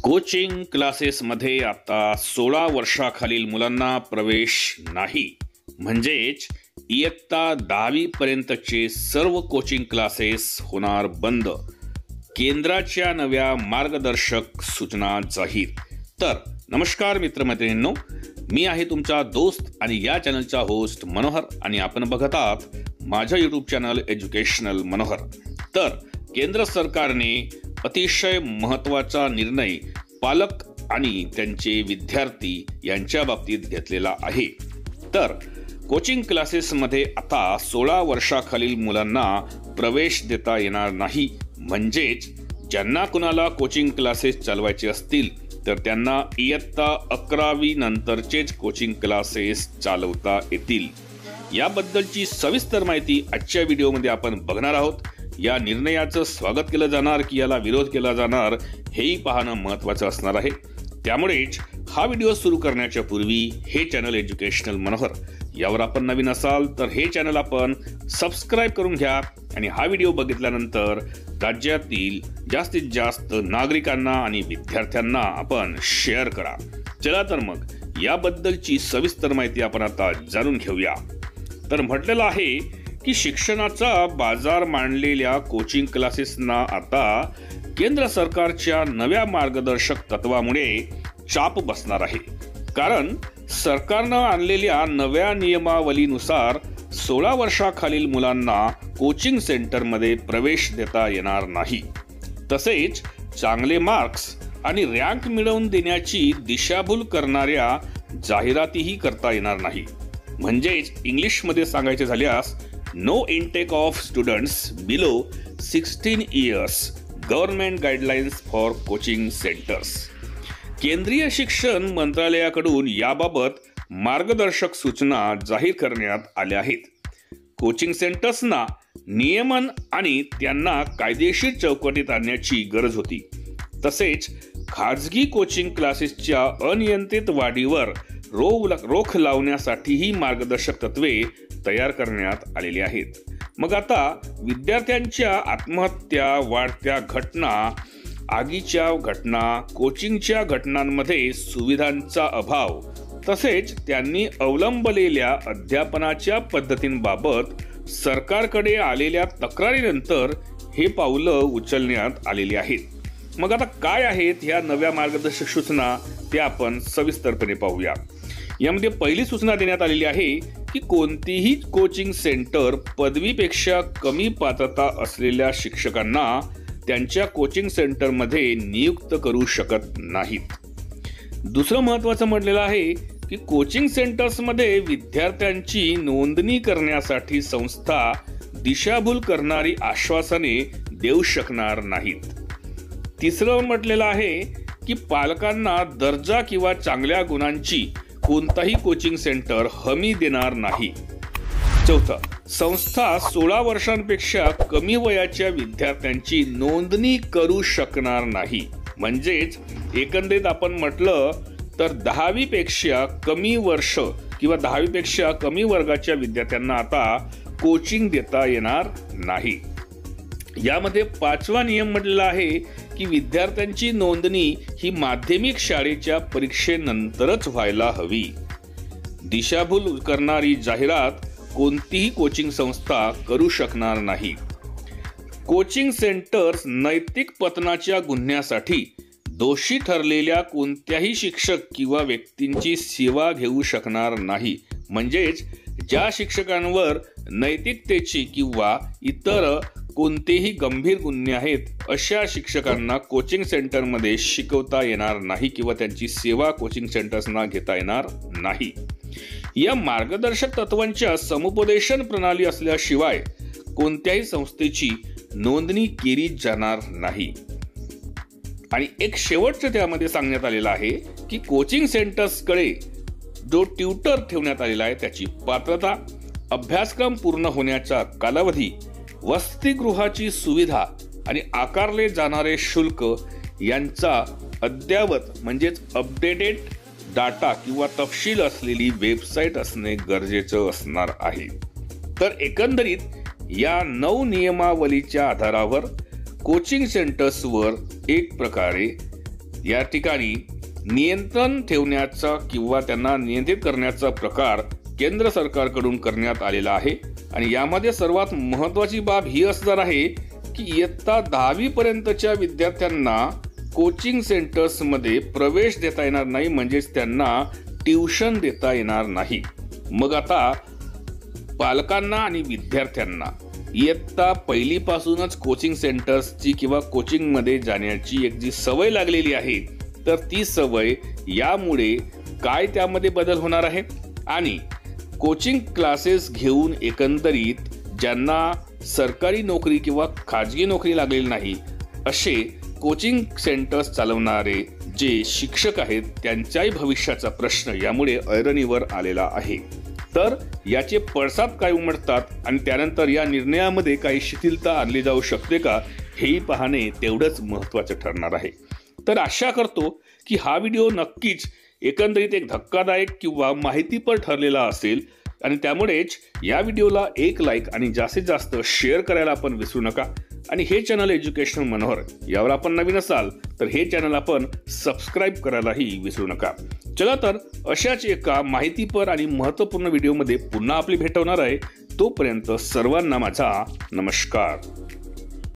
Coaching क्लासेसमध्ये आता 16 वर्षाखालील मुलांना प्रवेश नाही. म्हणजेच इयत्ता 10वी पर्यंतचे सर्व कोचिंग क्लासेस होणार बंद. केंद्राच्या नव्या मार्गदर्शक सूचना जाहीर. तर नमस्कार मित्रमैत्रिणींनो, मी आहे तुमचा दोस्त आणि या चॅनलचा होस्ट मनोहर आणि आपण बघत आहात माझं यूट्यूब चॅनल एज्युकेशनल मनोहर. तर केंद्र सरकारने अतिशय महत्त्वाचा निर्णय पालक आणि त्यांचे विद्यार्थी यांच्या बाबतीत घेतलेला आहे. तर कोचिंग क्लासेसमध्ये आता 16 वर्षाखालील मुलांना प्रवेश देता येणार नाही. म्हणजेच ज्यांना कुणाला कोचिंग क्लासेस चालवायचे असतील तर त्यांना इयत्ता 11वी नंतरचेच कोचिंग क्लासेस चालवता येतील. याबद्दलची सविस्तर माहिती आजच्या व्हिडिओमध्ये आपण बघणार आहोत. या निर्णयाचं स्वागत केलं जाणार की याला विरोध केला जाणार हेही पाहणं महत्त्वाचं असणार आहे. त्यामुळेच हा व्हिडिओ सुरू करण्याच्या पूर्वी हे चॅनल एज्युकेशनल मनोहर यावर आपण नवीन असाल तर हे चॅनल आपण सबस्क्राईब करून घ्या आणि हा व्हिडिओ बघितल्यानंतर राज्यातील जास्तीत जास्त नागरिकांना आणि विद्यार्थ्यांना आपण शेअर करा. चला तर मग याबद्दलची सविस्तर माहिती आपण आता जाणून घेऊया. तर म्हटलेलं आहे की शिक्षणाचा बाजार मांडलेल्या कोचिंग क्लासेसना आता केंद्र सरकारच्या नव्या मार्गदर्शक तत्वामुळे चाप बसणार आहे. कारण सरकारनं आणलेल्या नव्या नियमावलीनुसार 16 वर्षाखालील मुलांना कोचिंग सेंटरमध्ये प्रवेश देता येणार नाही. तसेच चांगले मार्क्स आणि रँक मिळवून देण्याची दिशाभूल करणाऱ्या जाहिरातीही करता येणार नाही. म्हणजेच इंग्लिशमध्ये सांगायचे झाल्यास No intake of students below 16 years. Government guidelines for coaching centers. केंद्रीय शिक्षण मंत्रालयाकडून याबाबत मार्गदर्शक सूचना जाहीर करण्यात आल्या आहेत. कोचिंग सेंटर्सना नियमन आणि त्यांना कायदेशीर चौकटीत आणण्याची गरज होती. तसेच खाजगी कोचिंग क्लासेसच्या अनियंत्रित वाढीवर रोख लावण्यासाठीही मार्गदर्शक तत्वे तयार करण्यात आलेली आहेत. मग आता विद्यार्थ्यांच्या आत्महत्या, वाढत्या घटना, आगीच्या घटना, कोचिंगच्या घटनांमध्ये सुविधांचा अभाव तसेच त्यांनी अवलंबलेल्या अध्यापनाच्या पद्धतींबाबत सरकारकडे आलेल्या तक्रारीनंतर हे पावलं उचलण्यात आलेली आहेत. मग आता काय आहेत ह्या नव्या मार्गदर्शक सूचना ते आपण सविस्तरपणे पाहूया. यामध्ये पहिली सूचना देण्यात आलेली आहे की कोणतीही कोचिंग सेंटर पदवीपेक्षा कमी पात्रता असलेल्या शिक्षकांना त्यांच्या कोचिंग सेंटरमध्ये नियुक्त करू शकत नाहीत. दुसरं महत्त्वाचं म्हटलेलं आहे की कोचिंग सेंटर्समध्ये विद्यार्थ्यांची नोंदणी करण्यासाठी संस्था दिशाभूल करणारी आश्वासने देऊ शकणार नाहीत. तिसरं म्हटलेलं आहे की पालकांना दर्जा किंवा चांगल्या गुणांची कोणताही कोचिंग सेंटर हमी देणार नाही. चौथं, संस्था 16 वर्षांपेक्षा कमी वयाच्या विद्यार्थ्यांची नोंदणी करू शकणार नाही. म्हणजेच एकंदरीत आपण म्हटलं तर 10वी पेक्षा कमी वर्ष किंवा 10वी पेक्षा कमी वर्गाच्या विद्यार्थ्यांना आता कोचिंग देता येणार नाही. यामध्ये 5वा नियम म्हटलेला आहे की विद्यार्थ्यांची नोंदणी ही माध्यमिक शाळेच्या परीक्षेनंतरच व्हायला हवी. दिशाभूल करणारी जाहिरात कोणतीही कोचिंग संस्था करू शकणार नाही. कोचिंग सेंटर्स नैतिक पतनाच्या गुन्ह्यासाठी दोषी ठरलेल्या कोणत्याही शिक्षक किंवा व्यक्तींची सेवा घेऊ शकणार नाही. म्हणजेच ज्या शिक्षकांवर नैतिकतेची किंवा इतर कोणतेही गंभीर गुन्हे आहेत अशा शिक्षकांना कोचिंग सेंटरमध्ये शिकवता येणार नाही किंवा त्यांची सेवा कोचिंग सेंटर्सना घेता येणार नाही. या मार्गदर्शक तत्वांच्या समुपदेशन प्रणाली असल्याशिवाय कोणत्याही संस्थेची नोंदणी केली जाणार नाही. आणि एक शेवटचं त्यामध्ये सांगण्यात आलेलं आहे की कोचिंग सेंटर्सकडे जो ट्युटर ठेवण्यात आलेला आहे त्याची पात्रता, अभ्यासक्रम पूर्ण होण्याचा कालावधी, वसतिगृहाची सुविधा आणि आकारले जाणारे शुल्क यांचा अद्ययावत म्हणजेच अपडेटेड डाटा किंवा तपशील असलेली वेबसाईट असणे गरजेचं असणार आहे. तर एकंदरीत या 9 नियमावलीच्या आधारावर कोचिंग सेंटर्सवर एक प्रकारे या ठिकाणी नियंत्रण ठेवण्याचा किंवा त्यांना नियंत्रित करण्याचा प्रकार केंद्र सरकारकडून करण्यात आलेला आहे आणि यामध्ये सर्वात महत्त्वाची बाब ही असणार आहे की इयत्ता 10वी पर्यंतच्या विद्यार्थ्यांना कोचिंग सेंटर्समध्ये प्रवेश देता येणार नाही, म्हणजेच त्यांना ट्युशन देता येणार नाही। मग आता पालकांना आणि विद्यार्थ्यांना इयत्ता पहिलीपासूनच कोचिंग सेंटर्सची किंवा कोचिंगमध्ये जाण्याची एक जी सवय लागलेली आहे, तर ती सवय यामुळे काय त्यामध्ये बदल होणार आहे आणि कोचिंग क्लासेस घेऊन एकंदरीत ज्यांना सरकारी नोकरी किंवा खाजगी नोकरी लागलेली नाही असे कोचिंग सेंटर्स चालवणारे जे शिक्षक आहेत त्यांच्याही भविष्याचा प्रश्न यामुळे ऐरणीवर आलेला आहे। तर याचे पडसाद काय उमटतात आणि त्यानंतर या निर्णयामध्ये काही शिथिलता आणली जाऊ शकते का, हेही पाहणे तेवढंच महत्त्वाचं ठरणार आहे। तर आशा करतो की हा व्हिडिओ नक्कीच एकंदरीत एक धक्कादायक किंवा माहितीपर ठरलेला असेल आणि त्यामुळेच या व्हिडिओला एक लाईक आणि जास्तीत जास्त शेअर करायला आपण विसरू नका आणि हे चॅनल एज्युकेशनल मनोहर यावर आपण नवीन असाल तर हे चॅनल आपण सबस्क्राईब करायलाही विसरू नका। चला तर अशाच एका माहितीपर आणि महत्त्वपूर्ण व्हिडिओमध्ये पुन्हा आपली भेट होणार आहे। तोपर्यंत सर्वांना माझा नमस्कार।